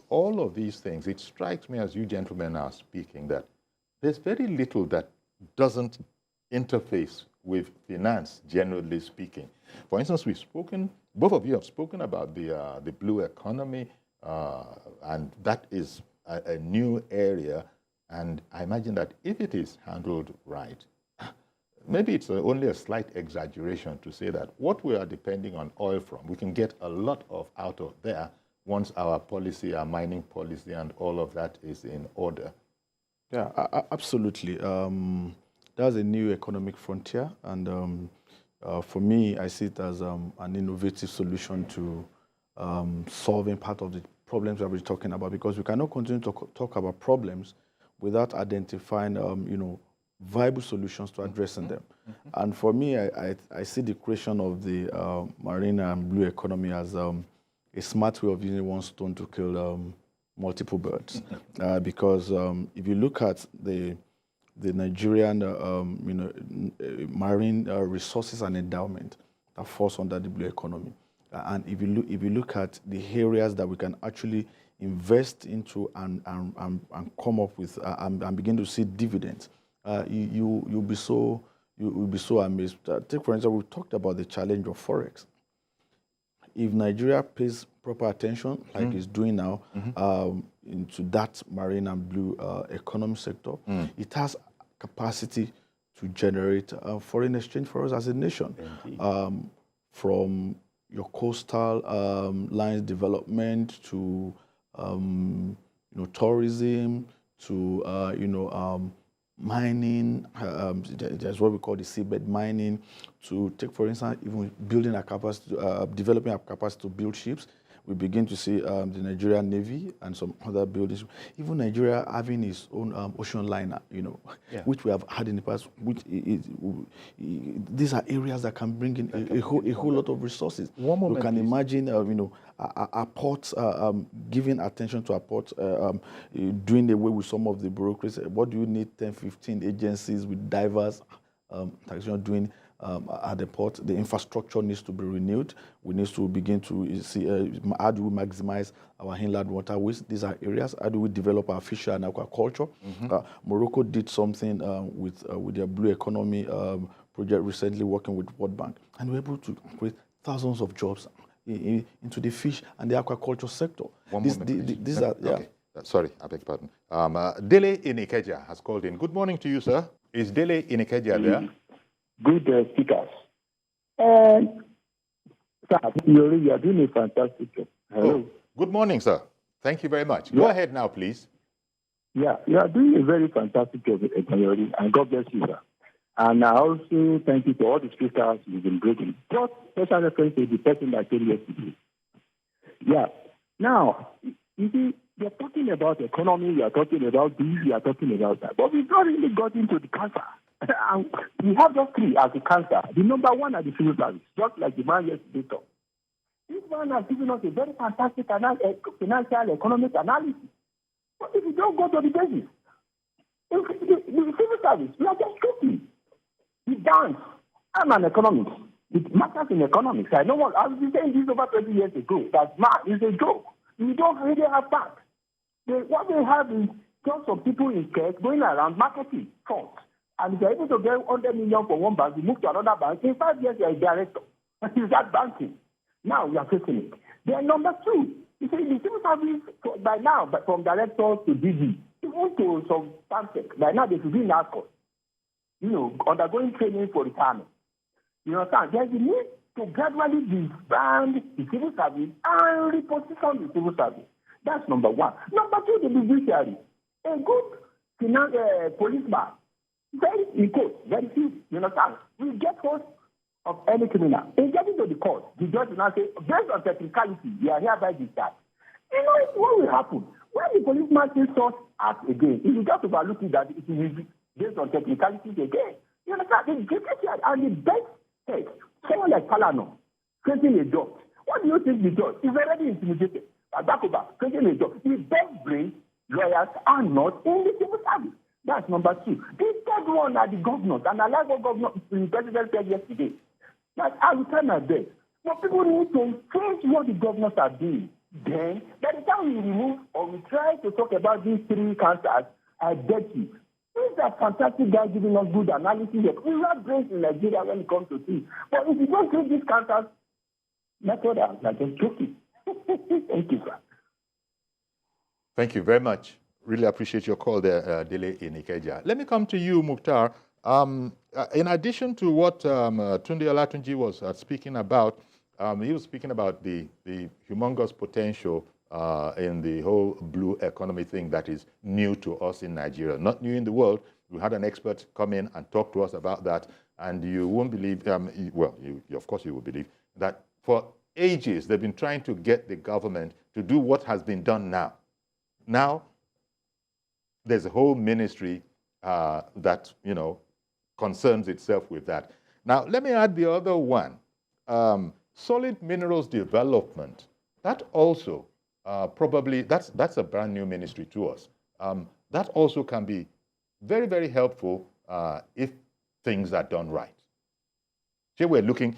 All of these things, it strikes me as you gentlemen are speaking that there's very little that doesn't interface with finance, generally speaking. For instance, both of you have spoken about the blue economy, and that is a new area. And I imagine that if it is handled right, maybe it's only a slight exaggeration to say that what we are depending on oil from, we can get a lot of out of there once our policy, our mining policy, and all of that is in order. Yeah, absolutely. That's a new economic frontier, and for me, I see it as an innovative solution to solving part of the problems that we're talking about, because we cannot continue to talk about problems without identifying, viable solutions to addressing them. And for me, I see the creation of the marine and blue economy as a smart way of using one stone to kill multiple birds. Because if you look at the Nigerian, marine resources and endowment that falls under the blue economy, and if you look at the areas that we can actually invest into and come up with and begin to see dividends, you'll be so amazed. Take for instance, we talked about the challenge of forex. If Nigeria pays proper attention, like it's doing now, into that marine and blue economy sector, it has capacity to generate foreign exchange for us as a nation. From your coastal lines development to tourism to mining, there's what we call the seabed mining, to take, for instance, even building our capacity, developing our capacity to build ships. We begin to see the Nigerian Navy and some other buildings. Even Nigeria having its own ocean liner, which we have had in the past. These are areas that can bring in a whole lot of resources. One moment, you can please. imagine, our ports, giving attention to our ports, doing away with some of the bureaucracy. What do you need 10, 15 agencies with diverse doing at the port? The infrastructure needs to be renewed. We need to begin to see how do we maximize our inland waterways. These are areas. How do we develop our fishery and aquaculture? Morocco did something with their blue economy project recently, working with World Bank, and we're able to create thousands of jobs into the fish and the aquaculture sector. These are. Okay. Sorry, I beg your pardon. Dele in Ikeja has called in. Good morning to you, sir. Is Dele in Ikeja there? Good speakers. Sir, you are doing a fantastic job. Hello. Oh, good morning, sir. Thank you very much. Go ahead now, please. Yeah, you are doing a very fantastic job, Ekmayori, and God bless you, sir. And I also thank you for all the speakers you've been bringing. Just special reference to the person that came yesterday. Yeah. Now, you see, you're talking about economy, you're talking about this, you're talking about that. But we've not really got into the cancer. And we have just three as the cancer. The number one are the civil service, just like the man yesterday talked. This man has given us a very fantastic financial economic analysis. But if you don't go to the basis, the civil service, we are just joking. We dance. I'm an economist. It matters in economics. I know what I was saying this over 20 years ago. That man is a joke. We don't really have that. What they have is just some people in cash going around marketing funds. And if you're able to get 100 million from one bank, you move to another bank. In 5 years, you're a director. Is that banking? Now we are facing it. Then number two, you see, the civil service by now, from directors to DG, even to some Stantec, by now they should be in NASCO, undergoing training for retirement. You understand? There's a need to gradually disband the civil service and reposition the civil service. That's number one. Number two, the judiciary. A good policeman, very few, you understand? We get hold of any criminal. In getting to the court, the judge will now say, based on technicality, we are hereby discharged. What will happen? When the policeman says such act again, he will just overlook it that it is based on technicalities again. You understand? The judiciary and the best head, someone like Palano, creating a judge. What do you think the judge is already intimidated? Bakoba, creating a judge. The best brain lawyers are not in the civil service. That's number two. The third one are the governors. And I like what the president said yesterday. That I will try my best. But people need to change what the governors are doing. Then, by the time we remove or we try to talk about these three cancers, I bet you, these are fantastic guys giving us good analysis. We have brains in Nigeria when it comes to things. But if you don't treat these cancers, method, I'm just joking. Thank you, sir. Thank you very much. Really appreciate your call there, Dele in Ikeja. Let me come to you, Mukhtar. In addition to what Tunde Olatunji was speaking about, he was speaking about the humongous potential in the whole blue economy thing that is new to us in Nigeria, not new in the world. We had an expert come in and talk to us about that, and you won't believe, of course you will believe, that for ages they've been trying to get the government to do what has been done now. Now, there's a whole ministry that, concerns itself with that. Now, let me add the other one. Solid minerals development. That also probably, that's a brand new ministry to us. That also can be very, very helpful if things are done right. Here we're looking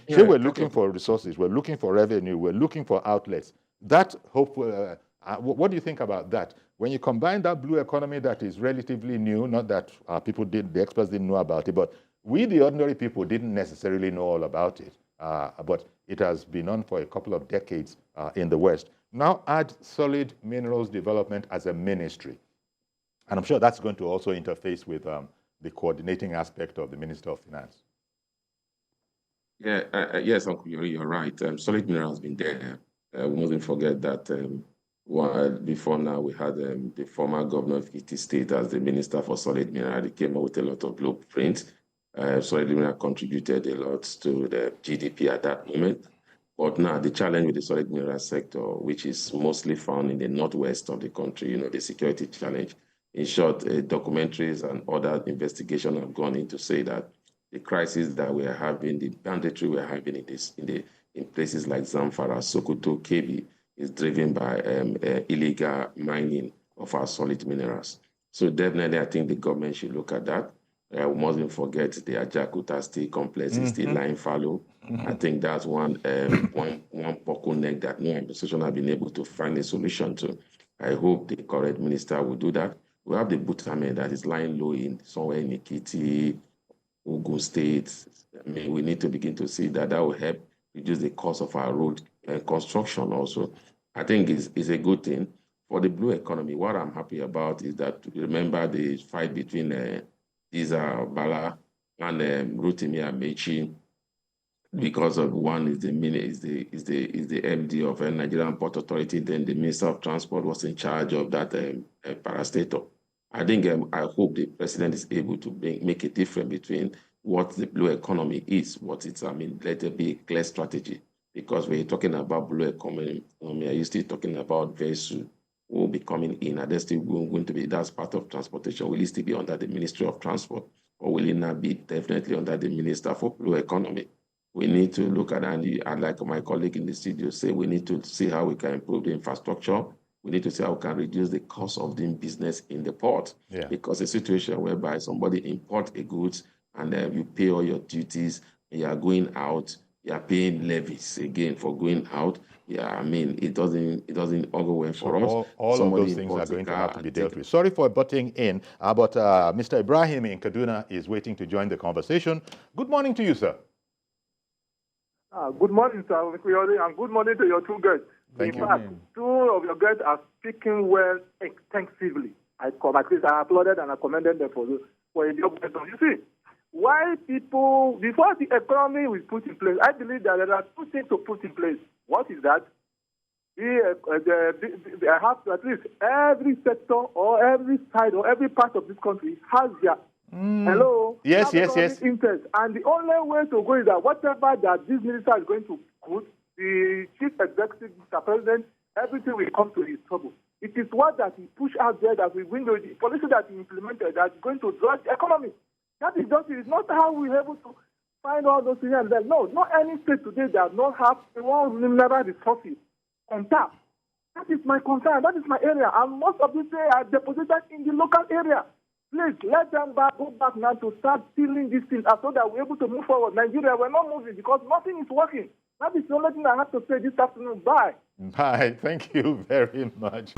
for resources, we're looking for revenue, we're looking for outlets. That hopefully, what do you think about that? When you combine that blue economy that is relatively new, not that the experts didn't know about it, but we, the ordinary people, didn't necessarily know all about it. But it has been on for a couple of decades in the West. Now add solid minerals development as a ministry. And I'm sure that's going to also interface with the coordinating aspect of the Minister of Finance. Yeah, yes, Uncle Yori, you're right. Solid mineral has been there. We mustn't forget that before now we had the former governor of Ekiti State as the Minister for Solid Mineral. He came up with a lot of blueprints. Solid mineral contributed a lot to the GDP at that moment. But now the challenge with the solid mineral sector, which is mostly found in the northwest of the country, the security challenge. In short, documentaries and other investigations have gone in to say that the crisis that we are having, the banditry we are having in places like Zamfara, Sokoto, Kebbi, is driven by illegal mining of our solid minerals. So definitely, I think the government should look at that. We mustn't forget the Ajakuta Steel Complex is still lying fallow. I think that's one bottleneck that no administration has been able to find a solution to. I hope the current minister will do that. We have the Butame that is lying low somewhere in Ekiti, Ogun State. I mean, we need to begin to see that will help reduce the cost of our road construction also. I think it's a good thing. For the blue economy, what I'm happy about is that, remember the fight between Iza Bala and Rotimi Amechi, because of one is the MD of Nigerian Port Authority, then the Minister of Transport was in charge of that parastatal. I think I hope the president is able to make a difference between what the blue economy is, what it's, let there be a clear strategy. Because when you're talking about blue economy, are you still talking about very soon will be coming in? Are they still going to be, that's part of transportation? Will it still be under the Ministry of Transport? Or will it not be definitely under the Minister for Blue Economy? We need to look at, and like my colleague in the studio say, we need to see how we can improve the infrastructure. We need to see how we can reduce the cost of doing business in the port. Yeah. Because a situation whereby somebody import a goods and you pay all your duties, and you are going out, you are paying levies again for going out. Yeah, it doesn't all go well for us. All of those things are going to have to be dealt with. Sorry for butting in, but Mr. Ibrahim in Kaduna is waiting to join the conversation. Good morning to you, sir. Good morning, sir, and good morning to your two guests. Thank you. In fact, two of your guests are speaking well extensively. I applauded and I commended them for a job well done. You see, why people, before the economy was put in place, I believe that there are two things to put in place. What is that? I have to, at least every sector or every side or every part of this country has their Yes. interest. And the only way to go is that whatever that this minister is going to put, the chief executive, Mr. President, everything will come to his trouble. It is what that he pushed out there that we bring the policy that he implemented that's going to drive the economy. That is just, it is not how we're able to find all those things. And then, no, not any state today that not have one mineral resources on tap. That is my concern. That is my area. And most of these are deposited in the local area. Please, let them go back now to start stealing these things so that we're able to move forward. Nigeria, we're not moving because nothing is working. That is the only thing I have to say this afternoon. Bye. Bye. Thank you very much.